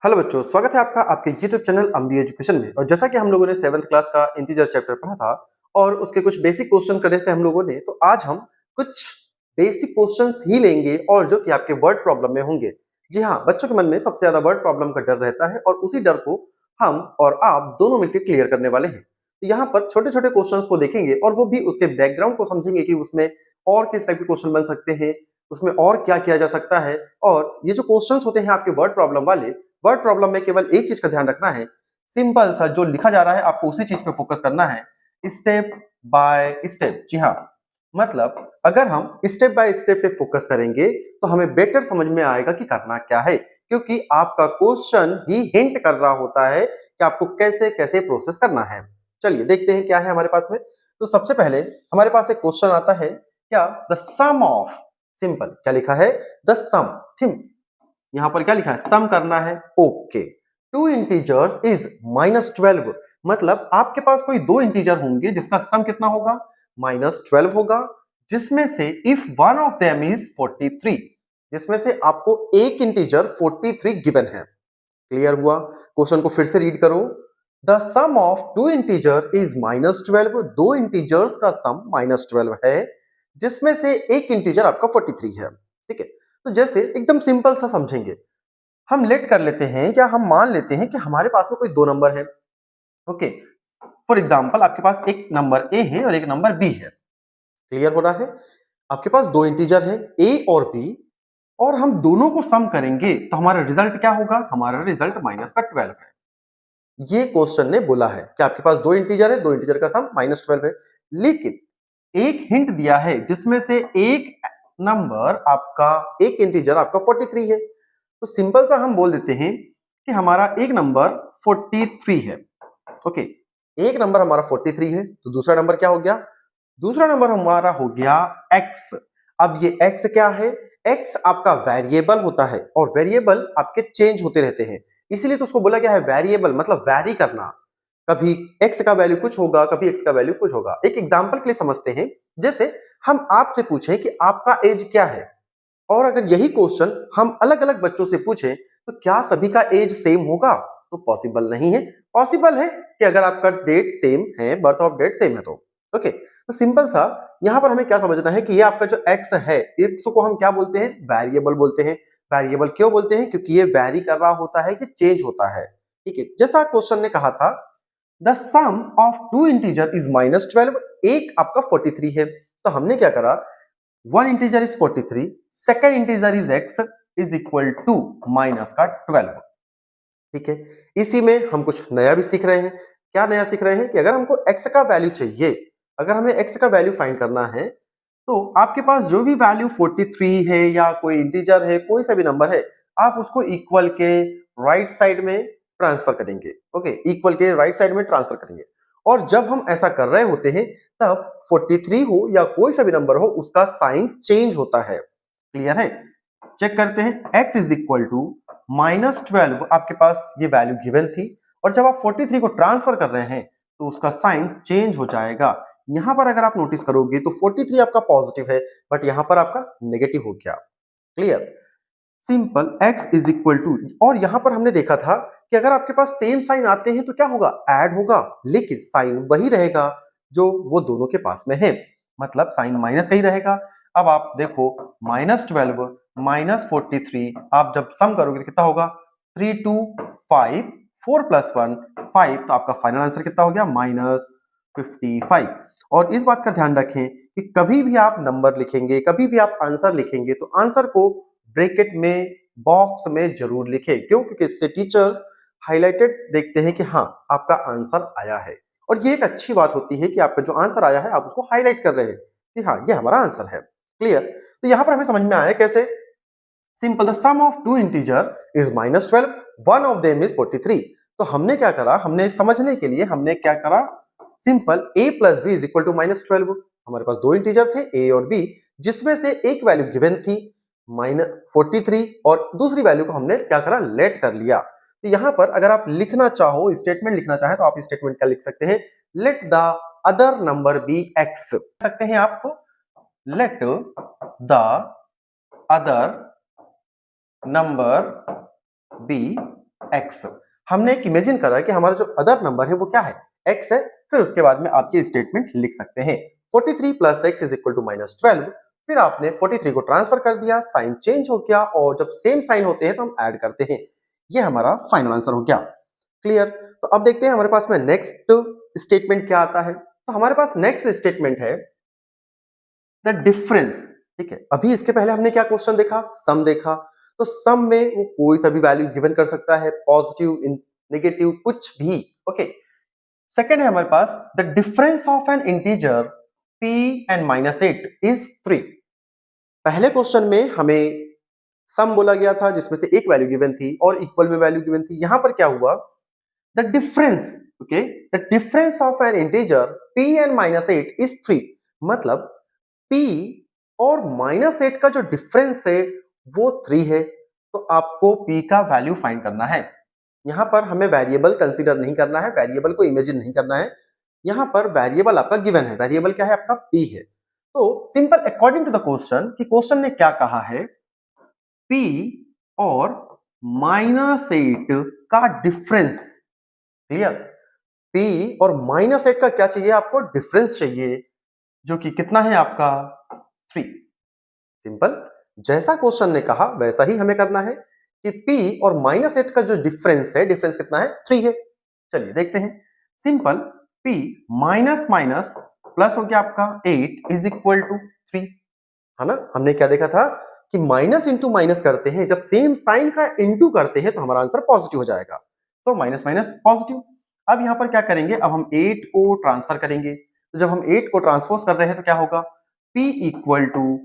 Hello बच्चों, स्वागत है आपका आपके YouTube चैनल अम्बी एजुकेशन में। और जैसा कि हम लोगों ने 7th क्लास का इंटीजर चैप्टर पढ़ा था और उसके कुछ बेसिक क्वेश्चन करे थे हम लोगों ने, तो आज हम कुछ बेसिक क्वेश्चंस ही लेंगे और जो कि आपके वर्ड प्रॉब्लम में होंगे। जी हाँ, बच्चों के मन में सबसे ज्यादा वर्ड प्रॉब्लम का डर रहता है और उसी डर को हम और आप दोनों मिलकर क्लियर करने वाले हैं। तो यहाँ पर छोटे छोटे क्वेश्चन को देखेंगे और वो भी उसके बैकग्राउंड को समझेंगे कि उसमें और किस टाइप के क्वेश्चन बन सकते हैं, उसमें और क्या किया जा सकता है। और ये जो क्वेश्चंस होते हैं आपके वर्ड प्रॉब्लम वाले, वर्ड प्रॉब्लम में केवल एक चीज का ध्यान रखना है, सिंपल सा जो लिखा जा रहा है आपको उसी चीज पे फोकस करना है, स्टेप बाय स्टेप। जी हाँ, मतलब अगर हम स्टेप बाय स्टेप पे फोकस करेंगे तो हमें बेटर समझ में आएगा कि करना क्या है, क्योंकि आपका क्वेश्चन ही हिंट कर रहा होता है कि आपको कैसे कैसे प्रोसेस करना है। चलिए देखते हैं क्या है हमारे पास में। तो सबसे पहले हमारे पास एक क्वेश्चन आता है, क्या द सम ऑफ, सिंपल क्या लिखा है, द सम, ठीक, यहां पर क्या लिखा है, सम करना है। ओके, टू इंटीजर्स इज -12, मतलब आपके पास कोई दो इंटीजर होंगे जिसका सम कितना होगा, -12 होगा, जिसमें से if one of them is 43, जिसमें से आपको एक इंटीजर 43 गिवन है। क्लियर हुआ? क्वेश्चन को फिर से रीड करो। The sum of two integer is -12, दो इंटीजर्स का सम -12 है, जिसमें से एक इंटीजर आपका 43 है। ठीक है, तो जैसे एकदम सिंपल सा समझेंगे, हम लेट कर लेते हैं, क्या हम मान लेते हैं कि हमारे पास में कोई दो नंबर है। ओके, फॉर एग्जांपल आपके पास एक नंबर ए है और एक नंबर बी है। क्लियर हो रहा है? आपके पास दो इंटीजर है ए और बी, और हम दोनों को सम करेंगे तो हमारा रिजल्ट क्या होगा, हमारा रिजल्ट -12 है। ये क्वेश्चन ने बोला है कि आपके पास दो इंटीजर है, दो इंटीजर का सम -12 है, लेकिन एक हिंट दिया है जिसमें से एक नंबर आपका, एक इंटीजर आपका 43 है। तो सिंपल सा हम बोल देते हैं कि हमारा एक नंबर 43 है। ओके, एक नंबर हमारा 43 है, तो दूसरा नंबर क्या हो गया, दूसरा नंबर हमारा हो गया x। अब ये x क्या है, x आपका वेरिएबल होता है और वेरिएबल आपके चेंज होते रहते हैं, इसीलिए तो उसको बोला गया है वेरिएबल, मतलब वैरी करना। कभी x का वैल्यू कुछ होगा, कभी x का वैल्यू कुछ होगा। एक एग्जांपल के लिए समझते हैं, जैसे हम आपसे पूछें कि आपका एज क्या है, और अगर यही क्वेश्चन हम अलग अलग बच्चों से पूछें तो क्या सभी का एज सेम होगा, तो पॉसिबल नहीं है। पॉसिबल है कि अगर आपका डेट सेम है, बर्थ ऑफ डेट सेम है तो। ओके, तो सिंपल सा यहां पर हमें क्या समझना है कि ये आपका जो x है, x को हम क्या बोलते हैं, वेरिएबल बोलते हैं। वेरिएबल क्यों बोलते हैं, क्योंकि ये वैरी कर रहा होता है, कि चेंज होता है। ठीक है, जैसा क्वेश्चन ने कहा था, the sum of two integer is -12, एक आपका 43 है, तो हमने क्या करा, one integer is 43, second integer is x is equal to minus का 12। ठीक है, इसी में हम कुछ नया भी सीख रहे हैं। क्या नया सीख रहे हैं कि अगर हमको x का वैल्यू चाहिए, अगर हमें x का वैल्यू फाइंड करना है, तो आपके पास जो भी वैल्यू 43 है या कोई इंटीजर है, कोई सा भी नंबर है, आप उसको इक्वल के राइट साइड में ट्रांसफर करेंगे। ओके, इक्वल के राइट साइड में ट्रांसफर करेंगे, और जब हम ऐसा कर रहे होते हैं तब 43 हो या कोई सा भी नंबर हो, उसका साइन चेंज होता है। क्लियर है? चेक करते हैं, x इज इक्वल टू -12, आपके पास ये वैल्यू गिवन थी, और जब आप 43 को ट्रांसफर कर रहे हैं तो उसका साइन चेंज हो जाएगा। यहां पर अगर आप नोटिस करोगे तो 43 आपका पॉजिटिव है, बट यहां पर आपका नेगेटिव हो गया। Clear? Simple, x is equal to, और यहां पर हमने देखा था कि अगर आपके पास सेम साइन आते हैं तो क्या होगा, ऐड होगा, लेकिन साइन वही रहेगा जो वो दोनों के पास में है, मतलब साइन माइनस का ही रहेगा। अब आप देखो, -12 -43, आप जब सम करोगे तो कितना होगा, 3 2 5, 4 + 1 5, तो आपका फाइनल आंसर कितना हो गया, -55। और इस बात का ध्यान रखें कि कभी भी आप नंबर लिखेंगे, कभी भी आप आंसर लिखेंगे, तो आंसर को ब्रैकेट में, बॉक्स में जरूर लिखें। क्यों? क्योंकि इससे टीचर्स हाईलाइटेड देखते हैं कि हाँ आपका आंसर आया है, और ये एक अच्छी बात होती है कि आपका जो आंसर आया है आप उसको हाईलाइट कर रहे हैं कि हाँ ये हमारा आंसर है। क्लियर? तो यहां पर हमें समझ में आया कैसे, simple, the sum of two integer is -12, one of them is 43। तो हमने क्या करा, हमने समझने के लिए हमने क्या करा, simple, a + b is equal to -12। हमारे पास दो इंटीजर थे a और b, जिसमें से एक वैल्यू गिवन थी -43, और दूसरी वैल्यू को हमने क्या करा, लेट कर लिया। तो यहां पर अगर आप लिखना चाहो, स्टेटमेंट लिखना चाहे, तो आप स्टेटमेंट क्या लिख सकते हैं, let the other number be x, सकते हैं आप, let the other number be x। हमने एक इमेजिन करा कि हमारा जो अदर नंबर है वो क्या है, x है। फिर उसके बाद में आप ये स्टेटमेंट लिख सकते हैं 43 plus x is equal to -12। फिर आपने 43 को ट्रांसफर कर दिया, साइन चेंज हो गया, और जब सेम साइन होते हैं तो हम ऐड करते हैं। ये हमारा फाइनल आंसर हो गया। क्लियर। तो अब देखते हैं हमारे पास में नेक्स्ट स्टेटमेंट क्या आता है। तो हमारे पास नेक्स्ट स्टेटमेंट है द डिफरेंस। ठीक है, अभी इसके पहले हमने क्या क्वेश्चन देखा, सम देखा। तो सम में वो कोई सा भी वैल्यू गिवन कर सकता है, पॉजिटिव, नेगेटिव, कुछ भी। ओके। सेकंड है हमारे पास the difference of an integer p and -8 is 3। पहले क्वेश्चन में हमें सम बोला गया था जिसमें से एक वैल्यू गिवन थी और इक्वल में वैल्यू गिवन थी। यहां पर क्या हुआ, the difference, okay, the difference of an integer p and -8 is 3। मतलब p और -8 का जो डिफरेंस है वो 3 है। तो आपको p का वैल्यू फाइंड करना है। यहां पर हमें वेरिएबल कंसीडर नहीं करना है, वेरिएबल को इमेजिन नहीं करना है। यहां पर वेरिएबल आपका गिवन है, वेरिएबल क्या है आपका p है। तो simple according to the question कि क्वेश्चन ने क्या कहा है, p और -8 का डिफरेंस। क्लियर। p और -8 का क्या चाहिए आपको, डिफरेंस चाहिए, जो कि कितना है आपका 3। सिंपल, जैसा क्वेश्चन ने कहा वैसा ही हमें करना है कि p और -8 का जो डिफरेंस है, डिफरेंस कितना है, 3 है। चलिए देखते हैं। Simple, p minus minus plus हो गया आपका 8 इज इक्वल टू 3, है ना। हमने क्या देखा था कि माइनस इंटू माइनस करते हैं, जब सेम साइन का इंटू करते हैं तो हमारा आंसर पॉजिटिव हो जाएगा। तो माइनस माइनस पॉजिटिव। अब यहां पर क्या करेंगे, अब हम 8 को ट्रांसफर करेंगे। तो जब हम 8 को ट्रांसपोज कर रहे हैं तो क्या होगा, p इक्वल टू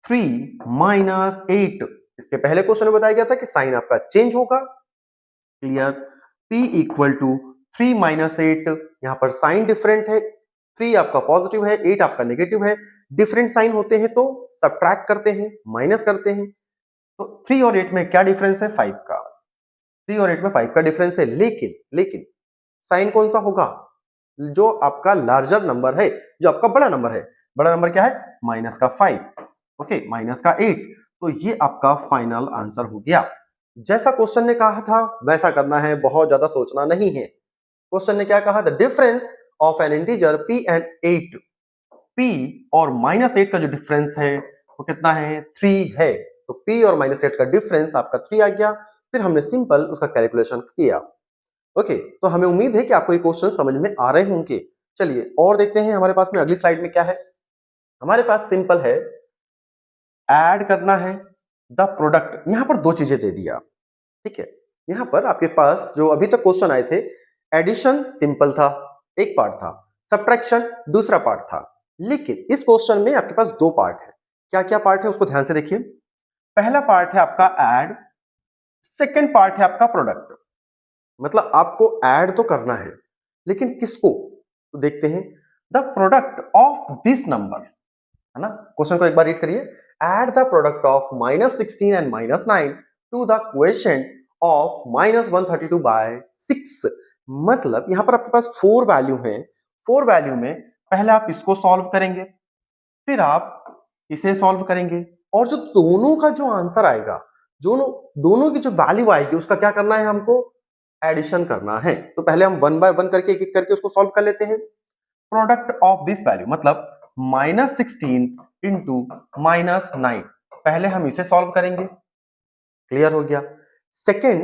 3 माइनस 8। इसके पहले क्वेश्चन में बताया गया था कि साइन आपका चेंज होगा। Clear. p equal to 3 minus 8, यहां पर साइन डिफरेंट है, 3 आपका पॉजिटिव है, 8 आपका नेगेटिव है। डिफरेंट साइन होते हैं तो सब्ट्रैक्ट करते हैं, माइनस करते हैं। तो 3 और 8 में क्या डिफरेंस है, 5 का। 3 और 8 में 5 का डिफरेंस है, लेकिन लेकिन साइन कौन सा होगा, जो आपका लार्जर नंबर है, जो आपका बड़ा नंबर है। बड़ा नंबर क्या है, माइनस का 5, ओके, माइनस का 8। तो ये आपका फाइनल आंसर हो गया। जैसा क्वेश्चन ने कहा था वैसा करना है, बहुत ज्यादा सोचना नहीं है। क्वेश्चन ने क्या कहा, the difference of an integer p and 8। p और -8 का जो डिफरेंस है वो कितना है, 3 है। तो p और -8 का डिफरेंस आपका 3 आ गया। फिर हमने सिंपल उसका कैलकुलेशन किया। ओके, तो हमें उम्मीद है कि आपको ये क्वेश्चन समझ में आ रहे होंगे। चलिए और देखते हैं हमारे पास में अगली स्लाइड में क्या है। हमारे पास सिंपल है, ऐड करना है द प्रोडक्ट। यहां पर दो चीजें दे दिया। ठीक है, यहां पर आपके पास जो अभी तक क्वेश्चन आए थे, एडिशन सिंपल था, एक पार्ट था, सब्ट्रैक्शन दूसरा पार्ट था। लेकिन इस क्वेश्चन में आपके पास दो पार्ट है। क्या क्या पार्ट है उसको ध्यान से देखिए। पहला पार्ट है आपका ऐड, सेकंड पार्ट है आपका प्रोडक्ट। मतलब आपको ऐड तो करना है, लेकिन किसको, तो देखते हैं, the product of this number, है ना। क्वेश्चन को एक बार रीड करिए। Add the product of -16 and -9 to the question of -132 by 6। मतलब यहां पर आपके पास 4 वैल्यू हैं। 4 वैल्यू में पहले आप इसको सॉल्व करेंगे, फिर आप इसे सॉल्व करेंगे, और जो दोनों का जो आंसर आएगा, दोनों दोनों की जो वैल्यू आएगी उसका क्या करना है, हमको एडिशन करना है। तो पहले हम 1 बाय 1 करके एक एक करके उसको सॉल्व कर लेते हैं। प्रोडक्ट ऑफ दिस वैल्यू मतलब -16 इंटू -9, पहले हम इसे सॉल्व करेंगे। क्लियर हो गया। सेकेंड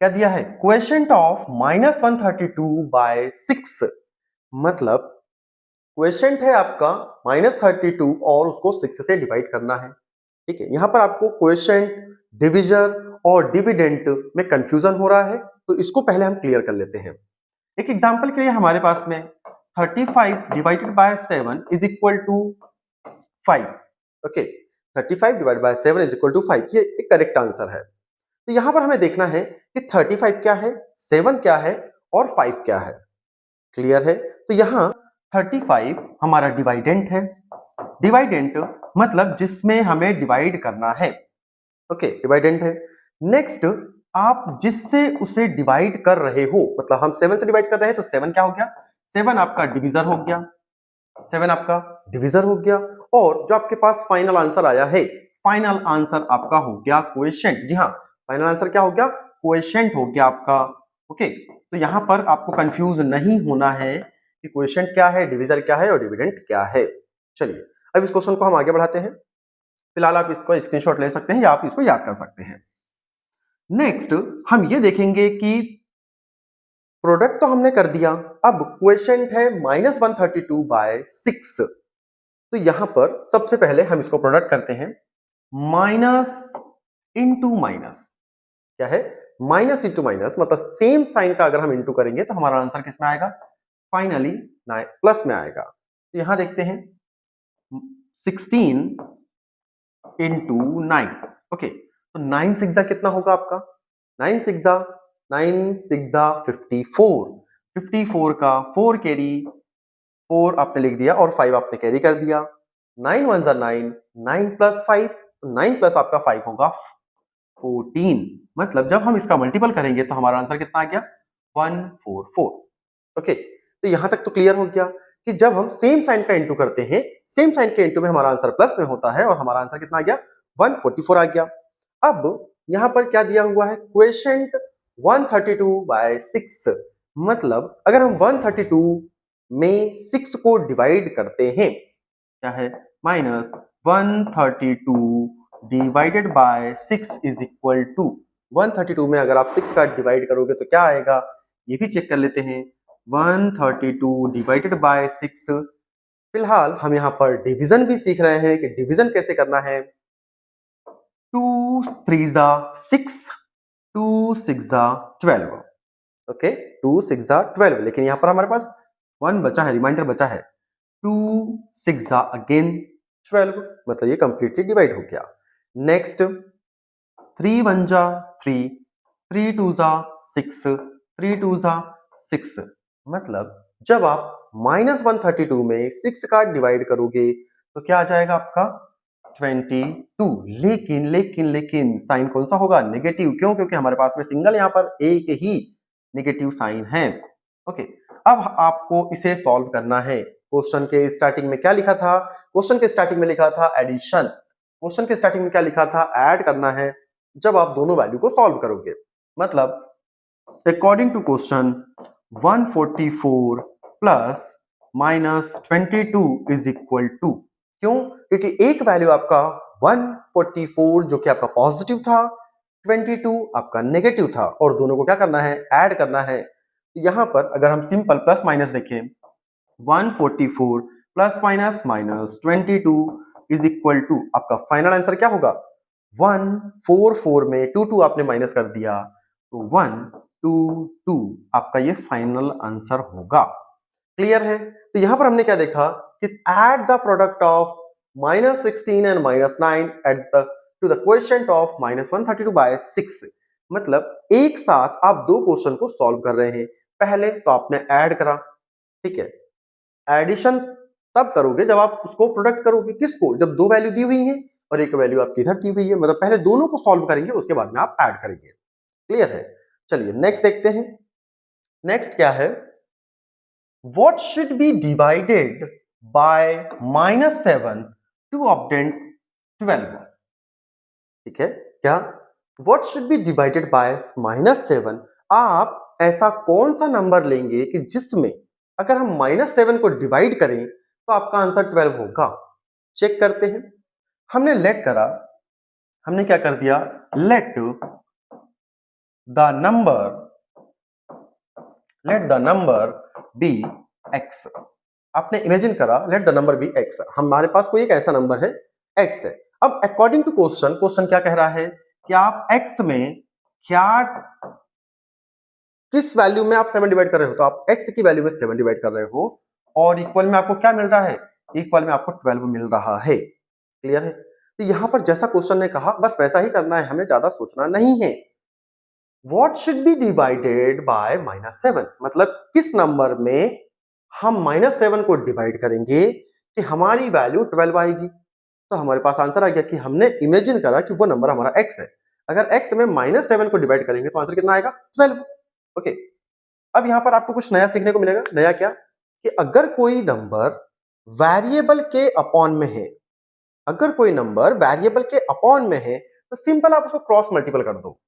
क्या दिया है, क्वेश्चन ऑफ -132 बाय 6। मतलब क्वेश्चन है आपका -32 और उसको 6 से डिवाइड करना है। ठीक है, यहां पर आपको क्वेश्चन, डिविजर और डिविडेंड में कंफ्यूजन हो रहा है, तो इसको पहले हम क्लियर कर लेते हैं। एक एग्जांपल के लिए हमारे पास में 35 divided by 7 is equal to 5। Okay, 35 divided by 7 is equal to 5, ये एक करेक्ट आंसर है। तो यहां पर हमें देखना है कि 35 क्या है, 7 क्या है और 5 क्या है। क्लियर है। तो यहां 35 हमारा डिवाइडेंट है। डिवाइडेंट मतलब जिसमें हमें डिवाइड करना है। ओके, डिवाइडेंट है। नेक्स्ट, आप जिससे उसे डिवाइड कर रहे हो, मतलब हम 7 से डिवाइड कर रहे हैं तो 7 क्या हो गया, 7 आपका डिविजर हो गया। 7 आपका डिविजर हो गया। और जो आपके पास फाइनल आंसर आया है, फाइनल आंसर आपका हो गया क्वोशिएंट। जी हाँ, फाइनल आंसर क्या हो गया, क्वोशेंट हो गया आपका। ओके, तो यहां पर आपको कंफ्यूज नहीं होना है कि क्वोशेंट क्या है, डिविजर क्या है और डिविडेंड क्या है। चलिए अब इस क्वेश्चन को हम आगे बढ़ाते हैं। फिलहाल आप इसको स्क्रीनशॉट ले सकते हैं या आप इसको याद कर सकते हैं। नेक्स्ट हम ये देखेंगे कि प्रोडक्ट तो हमने कर दिया, अब क्वोशेंट है -132/6। तो यहां पर सबसे पहले हम इसको प्रोडक्ट करते हैं। माइनस इंटू माइनस क्या है, माइनस इंटू माइनस मतलब सेम साइन का अगर हम इंटू करेंगे तो हमारा आंसर किस में आएगा, फाइनली प्लस में आएगा। तो यहां देखते हैं 16 इंटू 9। ओके, तो 9 सिक्सा कितना होगा आपका, 9 सिक्सा 54, 54 का 4 कैरी, 4 आपने लिख दिया और 5 आपने कैरी कर दिया। 9 1 9, 9 प्लस 5, 9 प्लस आपका 5 होगा 14। मतलब जब हम इसका मल्टीपल करेंगे तो हमारा आंसर कितना आ गया, 144। ओके, तो यहां तक तो क्लियर हो गया कि जब हम सेम साइन का इंटू करते हैं, सेम साइन के इंटू में हमारा आंसर प्लस में होता है और हमारा आंसर कितना आ गया, 144 आ गया। अब यहां पर क्या दिया हुआ है, क्वोशेंट 132/6। मतलब अगर हम 132 में 6 को डिवाइड करते हैं, क्या है, -132 divided by 6 is equal to 132 में अगर आप 6 का डिवाइड करोगे तो क्या आएगा, ये भी चेक कर लेते हैं। 132 डिवाइडेड बाय 6, फिलहाल हम यहां पर डिवीजन भी सीख रहे हैं कि डिवीजन कैसे करना है। 2 3 6, 2 6 12। ओके, 2 6 12, लेकिन यहां पर हमारे पास 1 बचा है, रिमाइंडर बचा है। 2 6 अगेन 12, मतलब ये कंप्लीटली डिवाइड हो गया। नेक्स्ट 3 1 3, 3 2 6, 3 2 6। मतलब जब आप -132 में 6 का डिवाइड करोगे तो क्या आ जाएगा आपका 22। लेकिन लेकिन लेकिन साइन कौन सा होगा, नेगेटिव। क्यों, क्योंकि हमारे पास में सिंगल यहां पर एक ही नेगेटिव साइन है। ओके, अब आपको इसे सॉल्व करना है। क्वेश्चन के स्टार्टिंग में क्या लिखा था, क्वेश्चन के स्टार्टिंग में लिखा था एडिशन, क्वेश्चन के स्टार्टिंग में क्या लिखा था, ऐड करना है जब आप दोनों वैल्यू को सॉल्व करोगे। मतलब according to question 144 plus -22 is equal to, क्यों, क्योंकि एक वैल्यू आपका 144 जो कि आपका पॉजिटिव था, 22 आपका नेगेटिव था और दोनों को क्या करना है, ऐड करना है। यहां पर अगर हम सिंपल प्लस माइनस देखें, 144 plus minus -22 is equal to आपका फाइनल आंसर क्या होगा, 144 में 2 आपने माइनस कर दिया तो 122 आपका ये फाइनल आंसर होगा। क्लियर है। तो यहां पर हमने क्या देखा कि add the product of -16 and -9 at the to the quotient of -132/6। मतलब एक साथ आप दो क्वेश्चन को सॉल्व कर रहे हैं। पहले तो आपने ऐड करा, ठीक है, एडिशन तब करोगे जब आप उसको प्रोडक्ट करोगे, किसको, जब दो वैल्यू दी हुई है और एक वैल्यू आपकी इधर दी हुई है। मतलब पहले दोनों को सॉल्व करेंगे उसके बाद में आप ऐड करेंगे। क्लियर है। चलिए नेक्स्ट देखते हैं। नेक्स्ट क्या है, what should be divided by -7 to obtain 12। ठीक है, क्या, what should be divided by -7। आप ऐसा कौन सा नंबर लेंगे कि जिसमें अगर हम -7 को डिवाइड करें तो आपका आंसर 12 होगा। चेक करते हैं। हमने लेट करा, हमने क्या कर दिया, let the number be x. आपने इमेजिन करा, let the number be x, हमारे पास कोई एक ऐसा नंबर है एक्स है। अब अकॉर्डिंग टू क्वेश्चन, क्वेश्चन क्या कह रहा है कि आप एक्स में क्या, किस वैल्यू में आप 7 डिवाइड कर रहे हो, तो आप x की वैल्यू में 7 डिवाइड कर रहे हो और इक्वल में आपको क्या मिल रहा है, इक्वल में आपको 12 मिल रहा है। क्लियर है। तो यहां पर जैसा क्वेश्चन ने कहा बस वैसा ही करना है, हमें ज्यादा सोचना नहीं है। What should be divided by -7, मतलब किस नंबर में हम -7 को डिवाइड करेंगे कि हमारी वैल्यू 12 आएगी। तो हमारे पास आंसर आ गया कि हमने इमेजिन करा कि वो नंबर हमारा x है। अगर x में -7 को डिवाइड करेंगे तो आंसर कितना आएगा, 12। ओके, अब यहां पर आपको कुछ नया सीखने को मिलेगा। नया क्या, कि अगर कोई नंबर वेरिएबल के अपॉन में है, अगर कोई नंबर वेरिएबल के अपॉन में है तो सिंपल आप उसको क्रॉस मल्टीपल कर दो।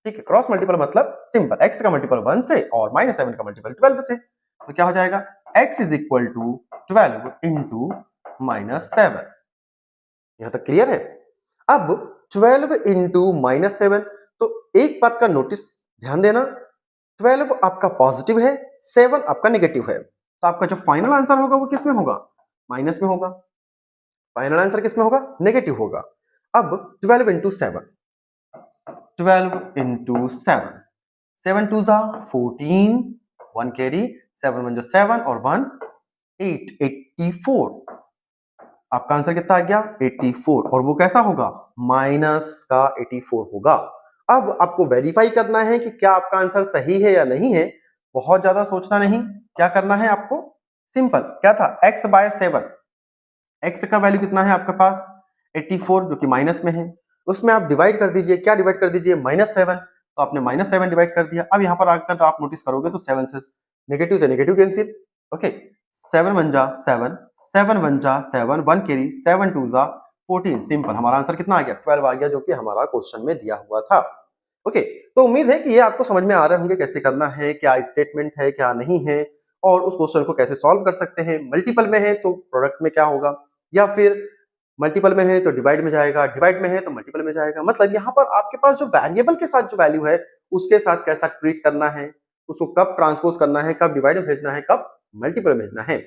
ठीक है, क्रॉस मल्टीपल मतलब सिंपल, x का मल्टीपल 1 से और -7 का मल्टीपल 12 से, तो क्या हो जाएगा x is equal to 12 into -7। यहां तक क्लियर है? अब 12 इंटू -7, तो एक बात का नोटिस ध्यान देना, 12 आपका पॉजिटिव है, 7 आपका नेगेटिव है, तो आपका जो फाइनल आंसर होगा वो किस में होगा? माइनस में होगा। फाइनल आंसर किस में होगा? नेगेटिव होगा। अब 12 इंटू 7, 12 इंटू 7, 7 टू जा 14, 1 कैरी, 7 1 जो 7 और 1 8, 84। आपका आंसर कितना आ गया? 84, और वो कैसा होगा? माइनस का 84 होगा। अब आपको वेरीफाई करना है कि क्या आपका आंसर सही है या नहीं है। बहुत ज्यादा सोचना नहीं, क्या करना है आपको? सिंपल, क्या था? x बाय 7, x का वैल्यू कितना है आपके पास? 84, जो कि माइनस में है। उसमें आप डिवाइड कर दीजिए, क्या डिवाइड कर दीजिए? -7, तो आपने -7 डिवाइड कर दिया। अब यहां पर आकर आप नोटिस करोगे तो 7 से नेगेटिव कैंसिल, ओके, 7 1 जा 7, 7 1 जा 7, 1 कैरी, 7 2 जा 14, सिंपल। हमारा आंसर कितना आ गया? 12 आ गया, जो कि हमारा क्वेश्चन में दिया हुआ था। ओके, तो उम्मीद है कि ये आपको समझ में आ रहे होंगे कैसे करना है, क्या स्टेटमेंट है, क्या नहीं है, और उस क्वेश्चन को कैसे सॉल्व कर सकते हैं। मल्टीपल में है तो प्रोडक्ट में क्या होगा, या फिर मल्टीपल में है तो डिवाइड में जाएगा, डिवाइड में है तो मल्टीपल में जाएगा। मतलब यहाँ पर आपके पास जो वेरिएबल के साथ जो वैल्यू है उसके साथ कैसा ट्रीट करना है, उसको कब ट्रांसपोज करना है, कब डिवाइड में भेजना है, कब मल्टीपल में भेजना है।